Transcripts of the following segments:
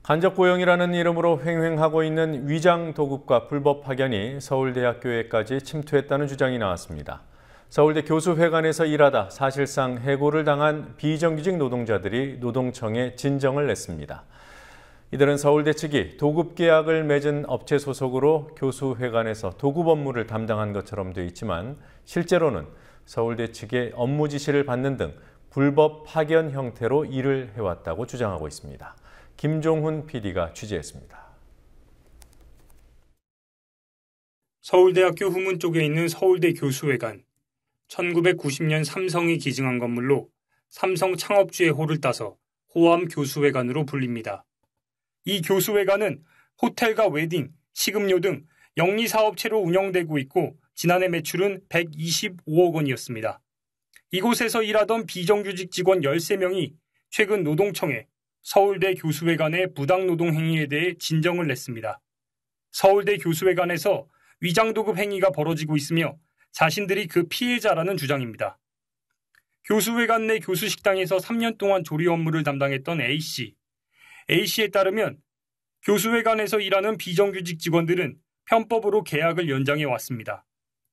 간접 고용이라는 이름으로 횡행하고 있는 위장 도급과 불법 파견이 서울대학교에까지 침투했다는 주장이 나왔습니다. 서울대 교수회관에서 일하다 사실상 해고를 당한 비정규직 노동자들이 노동청에 진정을 냈습니다. 이들은 서울대 측이 도급 계약을 맺은 업체 소속으로 교수회관에서 도급 업무를 담당한 것처럼 돼 있지만 실제로는 서울대 측의 업무 지시를 받는 등 불법 파견 형태로 일을 해왔다고 주장하고 있습니다. 김종훈 PD가 취재했습니다. 서울대학교 후문 쪽에 있는 서울대 교수회관. 1990년 삼성이 기증한 건물로 삼성 창업주의 호를 따서 호암 교수회관으로 불립니다. 이 교수회관은 호텔과 웨딩, 식음료 등 영리사업체로 운영되고 있고 지난해 매출은 125억 원이었습니다. 이곳에서 일하던 비정규직 직원 13명이 최근 노동청에 서울대 교수회관의 부당노동 행위에 대해 진정을 냈습니다. 서울대 교수회관에서 위장도급 행위가 벌어지고 있으며 자신들이 그 피해자라는 주장입니다. 교수회관 내 교수식당에서 3년 동안 조리 업무를 담당했던 A씨. A씨에 따르면 교수회관에서 일하는 비정규직 직원들은 편법으로 계약을 연장해 왔습니다.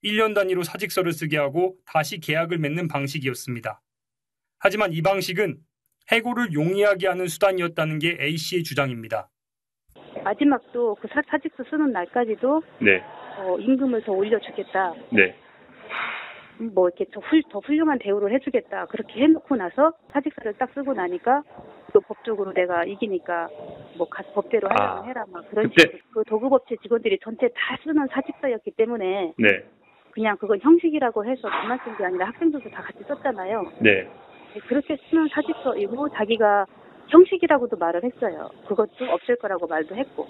1년 단위로 사직서를 쓰게 하고 다시 계약을 맺는 방식이었습니다. 하지만 이 방식은 해고를 용이하게 하는 수단이었다는 게 A씨의 주장입니다. 마지막도 그 사직서 쓰는 날까지도 임금을 더 올려주겠다. 뭐 이렇게 더 훌륭한 대우를 해주겠다. 그렇게 해놓고 나서 사직서를 딱 쓰고 나니까 또 법적으로 내가 이기니까 뭐 법대로 하려면 해라. 막 그런 식으로. 그 도급업체 직원들이 전체 다 쓰는 사직서였기 때문에 그냥 그건 형식이라고 해서 그만 쓴 게 아니라 학생들도 다 같이 썼잖아요. 그렇게 쓰는 사직서이고 자기가 형식이라고도 말을 했어요. 그것도 없을 거라고 말도 했고.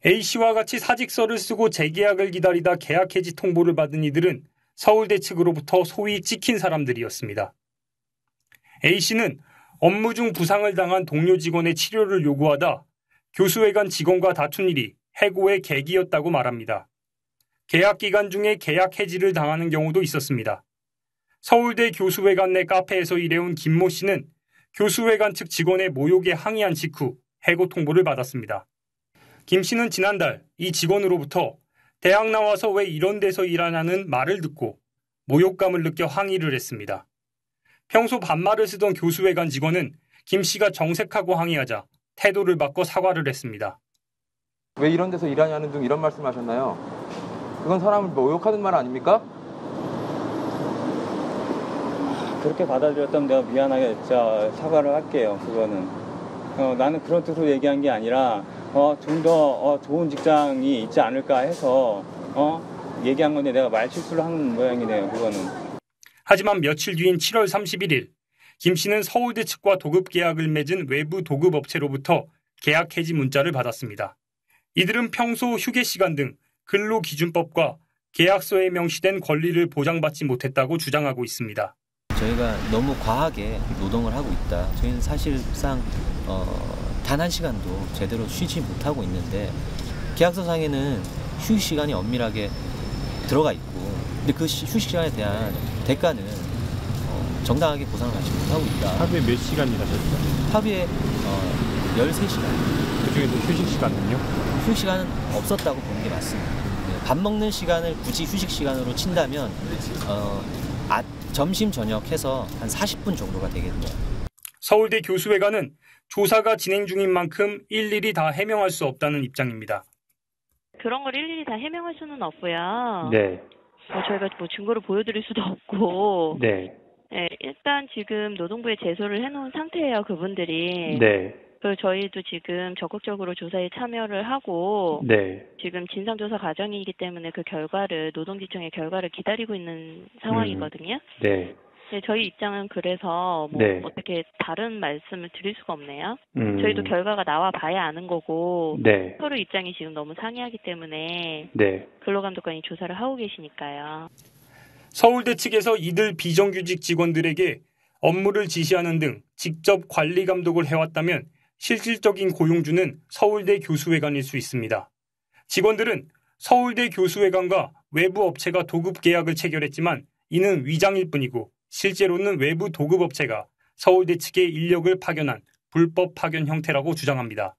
A씨와 같이 사직서를 쓰고 재계약을 기다리다 계약 해지 통보를 받은 이들은 서울대 측으로부터 소위 찍힌 사람들이었습니다. A씨는 업무 중 부상을 당한 동료 직원의 치료를 요구하다 교수회관 직원과 다툰 일이 해고의 계기였다고 말합니다. 계약 기간 중에 계약 해지를 당하는 경우도 있었습니다. 서울대 교수회관 내 카페에서 일해온 김모 씨는 교수회관 측 직원의 모욕에 항의한 직후 해고 통보를 받았습니다. 김 씨는 지난달 이 직원으로부터 대학 나와서 왜 이런 데서 일하냐는 말을 듣고 모욕감을 느껴 항의를 했습니다. 평소 반말을 쓰던 교수회관 직원은 김 씨가 정색하고 항의하자 태도를 바꿔 사과를 했습니다. 왜 이런 데서 일하냐는 등 이런 말씀하셨나요? 그건 사람을 모욕하는 말 아닙니까? 그렇게 받아들였다면 내가 미안하게 진짜 사과를 할게요. 그거는 나는 그런 뜻으로 얘기한 게 아니라 좀 더 좋은 직장이 있지 않을까 해서 얘기한 건데 내가 말 실수를 한 모양이네요. 그거는. 하지만 며칠 뒤인 7월 31일 김 씨는 서울대 측과 도급 계약을 맺은 외부 도급 업체로부터 계약 해지 문자를 받았습니다. 이들은 평소 휴게 시간 등 근로기준법과 계약서에 명시된 권리를 보장받지 못했다고 주장하고 있습니다. 저희가 너무 과하게 노동을 하고 있다. 저희는 사실상 단 한 시간도 제대로 쉬지 못하고 있는데 계약서상에는 휴식 시간이 엄밀하게 들어가 있고 근데 그 휴식 시간에 대한 대가는 정당하게 보상을 받지 못하고 있다. 하루에 몇 시간 일하셨죠? 하루에 13시간. 그중에서 휴식 시간은요? 휴식 시간은 없었다고 보는 게 맞습니다. 밥 먹는 시간을 굳이 휴식 시간으로 친다면 점심 저녁 해서 한 40분 정도가 되겠네요. 서울대 교수회관은 조사가 진행 중인 만큼 일일이 다 해명할 수 없다는 입장입니다. 그런 걸 일일이 다 해명할 수는 없고요. 네. 저희가 뭐 증거를 보여드릴 수도 없고. 네. 네, 일단 지금 노동부에 제소를 해놓은 상태예요, 그분들이. 네. 그리고 저희도 지금 적극적으로 조사에 참여를 하고. 네. 지금 진상조사 과정이기 때문에 그 결과를, 노동지청의 결과를 기다리고 있는 상황이거든요. 네. 네, 저희 입장은 그래서 어떻게 다른 말씀을 드릴 수가 없네요. 저희도 결과가 나와 봐야 아는 거고 서로 입장이 지금 너무 상이하기 때문에 근로감독관이 조사를 하고 계시니까요. 서울대 측에서 이들 비정규직 직원들에게 업무를 지시하는 등 직접 관리 감독을 해왔다면 실질적인 고용주는 서울대 교수회관일 수 있습니다. 직원들은 서울대 교수회관과 외부 업체가 도급 계약을 체결했지만 이는 위장일 뿐이고 실제로는 외부 도급업체가 서울대 측에 인력을 파견한 불법 파견 형태라고 주장합니다.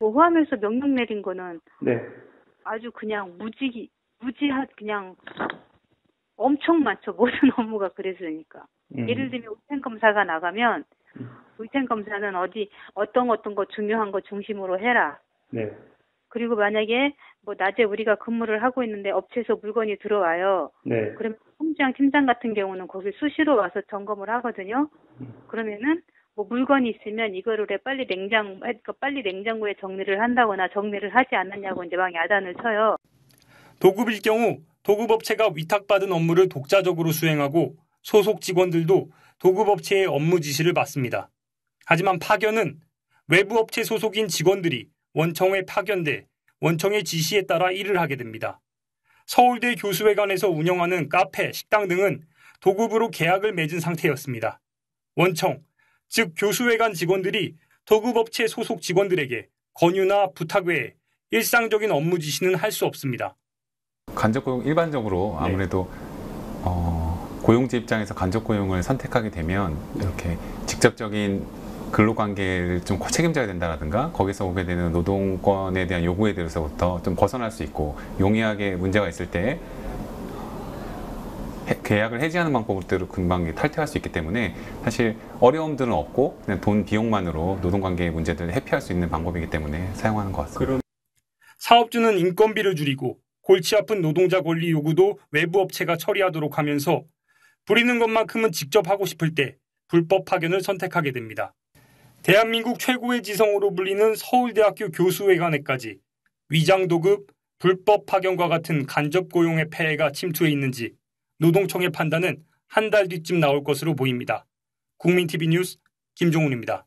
호암에서 명령 내린 거는 네. 아주 그냥 무지한 그냥 엄청 많죠. 모든 업무가 그랬으니까. 예를 들면 위생검사가 나가면 위생검사는 어떤 거 중요한 거 중심으로 해라. 네. 그리고 만약에 뭐 낮에 우리가 근무를 하고 있는데 업체에서 물건이 들어와요. 네. 그러면 총장, 팀장 같은 경우는 거기 수시로 와서 점검을 하거든요. 그러면은 뭐 물건이 있으면 이거를 빨리 냉장고에 정리를 한다거나 정리를 하지 않았냐고 이제 막 야단을 쳐요. 도급일 경우 도급업체가 위탁받은 업무를 독자적으로 수행하고 소속 직원들도 도급업체의 업무 지시를 받습니다. 하지만 파견은 외부 업체 소속인 직원들이 원청에 파견돼 원청의 지시에 따라 일을 하게 됩니다. 서울대 교수회관에서 운영하는 카페, 식당 등은 도급으로 계약을 맺은 상태였습니다. 원청, 즉 교수회관 직원들이 도급업체 소속 직원들에게 권유나 부탁 외에 일상적인 업무 지시는 할 수 없습니다. 간접고용 일반적으로 아무래도 고용주 입장에서 간접고용을 선택하게 되면 이렇게 직접적인 근로관계를 좀 책임져야 된다라든가 거기서 오게 되는 노동권에 대한 요구에 대해서부터 좀 벗어날 수 있고 용이하게 문제가 있을 때 계약을 해지하는 방법으로 금방 탈퇴할 수 있기 때문에 사실 어려움들은 없고 그냥 돈 비용만으로 노동관계의 문제들을 회피할 수 있는 방법이기 때문에 사용하는 것 같습니다. 사업주는 인건비를 줄이고 골치 아픈 노동자 권리 요구도 외부 업체가 처리하도록 하면서 부리는 것만큼은 직접 하고 싶을 때 불법 파견을 선택하게 됩니다. 대한민국 최고의 지성으로 불리는 서울대학교 교수회관에까지 위장도급, 불법 파견과 같은 간접고용의 폐해가 침투해 있는지 노동청의 판단은 한 달 뒤쯤 나올 것으로 보입니다. 국민TV 뉴스 김종훈입니다.